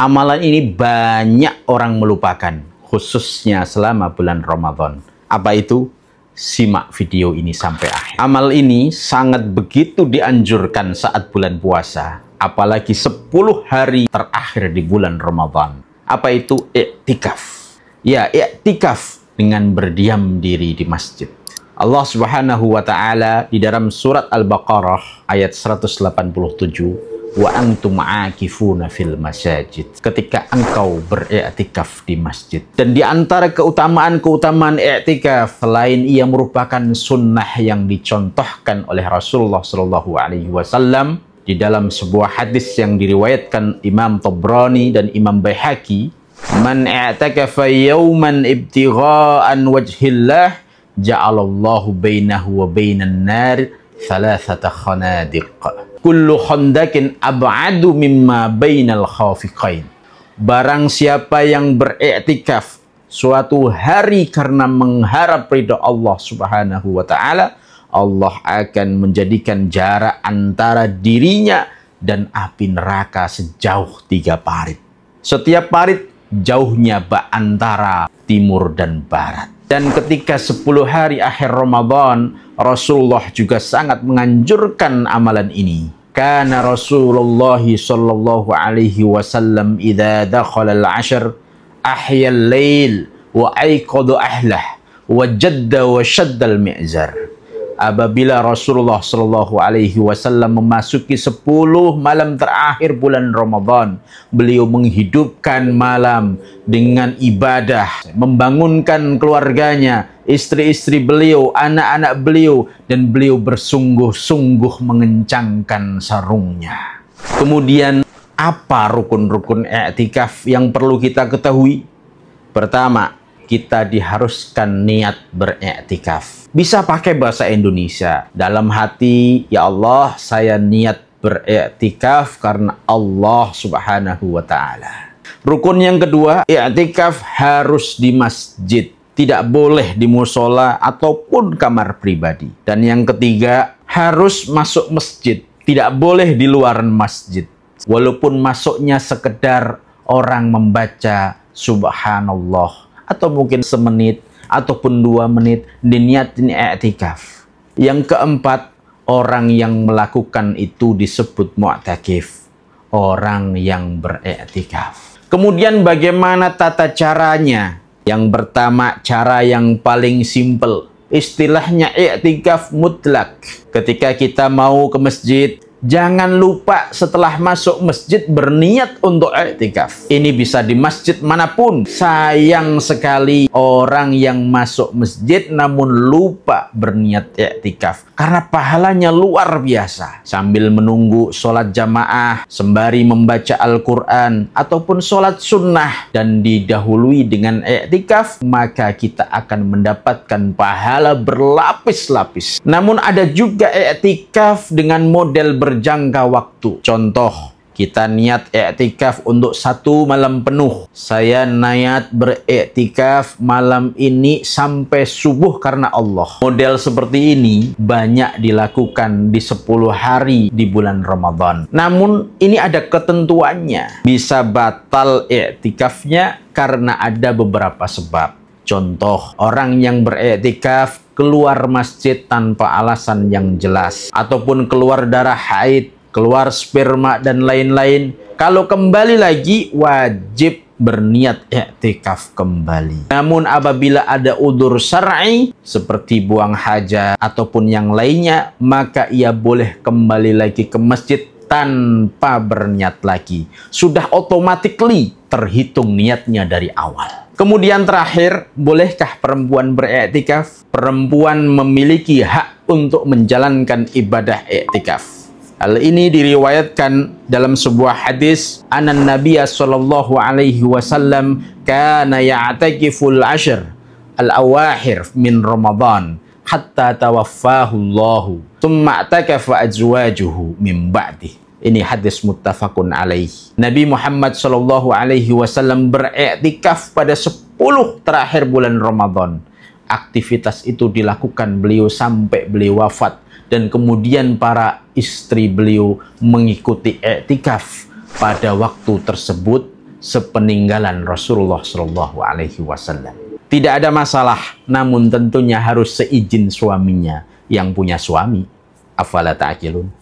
Amalan ini banyak orang melupakan, khususnya selama bulan Ramadan. Apa itu? Simak video ini sampai akhir. Amal ini sangat begitu dianjurkan saat bulan puasa, apalagi 10 hari terakhir di bulan Ramadan. Apa itu? I'tikaf. Ya, i'tikaf dengan berdiam diri di masjid. Allah Subhanahu wa taala di dalam surat Al-Baqarah ayat 187, wa antum aakifuna fil masajid, ketika engkau beriktikaf di masjid. Dan di antara keutamaan-keutamaan iktikaf, selain ia merupakan sunnah yang dicontohkan oleh Rasulullah Shallallahu Alaihi Wasallam di dalam sebuah hadis yang diriwayatkan Imam Tabrani dan Imam Baihaqi, man i'takafa yawman ibtigha'an wajhillah ja'alallahu bainahu wa bainan nar thalathata khanadiq kullu khandakin ab'adu mimma bainal khafiqain. Barang siapa yang beriktikaf suatu hari karena mengharap ridha Allah Subhanahu wa taala, Allah akan menjadikan jarak antara dirinya dan api neraka sejauh 3 parit. Setiap parit jauhnya antara timur dan barat. Dan ketika 10 hari akhir Ramadan, Rasulullah juga sangat menganjurkan amalan ini. Kana Rasulullah sallallahu alaihi wasallam idza dakhala al-'ashr ahya al-lail wa ayqadha ahlah wa jadda wa shadda al-mi'zar. Apabila Rasulullah Shallallahu Alaihi Wasallam memasuki 10 malam terakhir bulan Ramadan, beliau menghidupkan malam dengan ibadah, membangunkan keluarganya, istri-istri beliau, anak-anak beliau, dan beliau bersungguh-sungguh mengencangkan sarungnya. Kemudian, apa rukun-rukun i'tikaf yang perlu kita ketahui? Pertama, kita diharuskan niat beriktikaf. Bisa pakai bahasa Indonesia. Dalam hati, ya Allah, saya niat beriktikaf karena Allah Subhanahu wa taala. Rukun yang kedua, i'tikaf harus di masjid. Tidak boleh di musola ataupun kamar pribadi. Dan yang ketiga, harus masuk masjid. Tidak boleh di luar masjid. Walaupun masuknya sekedar orang membaca subhanallah, atau mungkin semenit, ataupun 2 menit, diniatin i'tikaf. Yang keempat, orang yang melakukan itu disebut mu'takif, orang yang beriktikaf. Kemudian bagaimana tata caranya? Yang pertama, cara yang paling simpel. Istilahnya i'tikaf mutlak. Ketika kita mau ke masjid, jangan lupa setelah masuk masjid berniat untuk i'tikaf. Ini bisa di masjid manapun. Sayang sekali orang yang masuk masjid namun lupa berniat i'tikaf. Karena pahalanya luar biasa. Sambil menunggu sholat jamaah, sembari membaca Al-Quran, ataupun sholat sunnah, dan didahului dengan i'tikaf, maka kita akan mendapatkan pahala berlapis-lapis. Namun ada juga i'tikaf dengan model berjangka waktu. Contoh, kita niat i'tikaf untuk 1 malam penuh. Saya niat beriktikaf malam ini sampai subuh karena Allah. Model seperti ini banyak dilakukan di 10 hari di bulan Ramadan. Namun ini ada ketentuannya. Bisa batal i'tikafnya karena ada beberapa sebab. Contoh, orang yang beriktikaf keluar masjid tanpa alasan yang jelas, ataupun keluar darah haid, keluar sperma, dan lain-lain. Kalau kembali lagi, wajib berniat i'tikaf kembali. Namun apabila ada udzur syar'i seperti buang hajat ataupun yang lainnya, maka ia boleh kembali lagi ke masjid tanpa berniat lagi. Sudah automatically terhitung niatnya dari awal. Kemudian terakhir, bolehkah perempuan beriktikaf? Perempuan memiliki hak untuk menjalankan ibadah i'tikaf. Hal ini diriwayatkan dalam sebuah hadis, anan Nabiya sallallahu alaihi wasallam kana ya'takiful 'ashr al-awakhir min Ramadan hatta tawaffahu Allah, thumma i'takafa azwajuhu min ba'dih. Ini hadis muttafaqun alaih. Nabi Muhammad sallallahu alaihi wasallam beriktikaf pada 10 terakhir bulan Ramadan. Aktivitas itu dilakukan beliau sampai beliau wafat, dan kemudian para istri beliau mengikuti i'tikaf pada waktu tersebut sepeninggalan Rasulullah Shallallahu Alaihi Wasallam. Tidak ada masalah, namun tentunya harus seizin suaminya yang punya suami. Afala ta'qilun.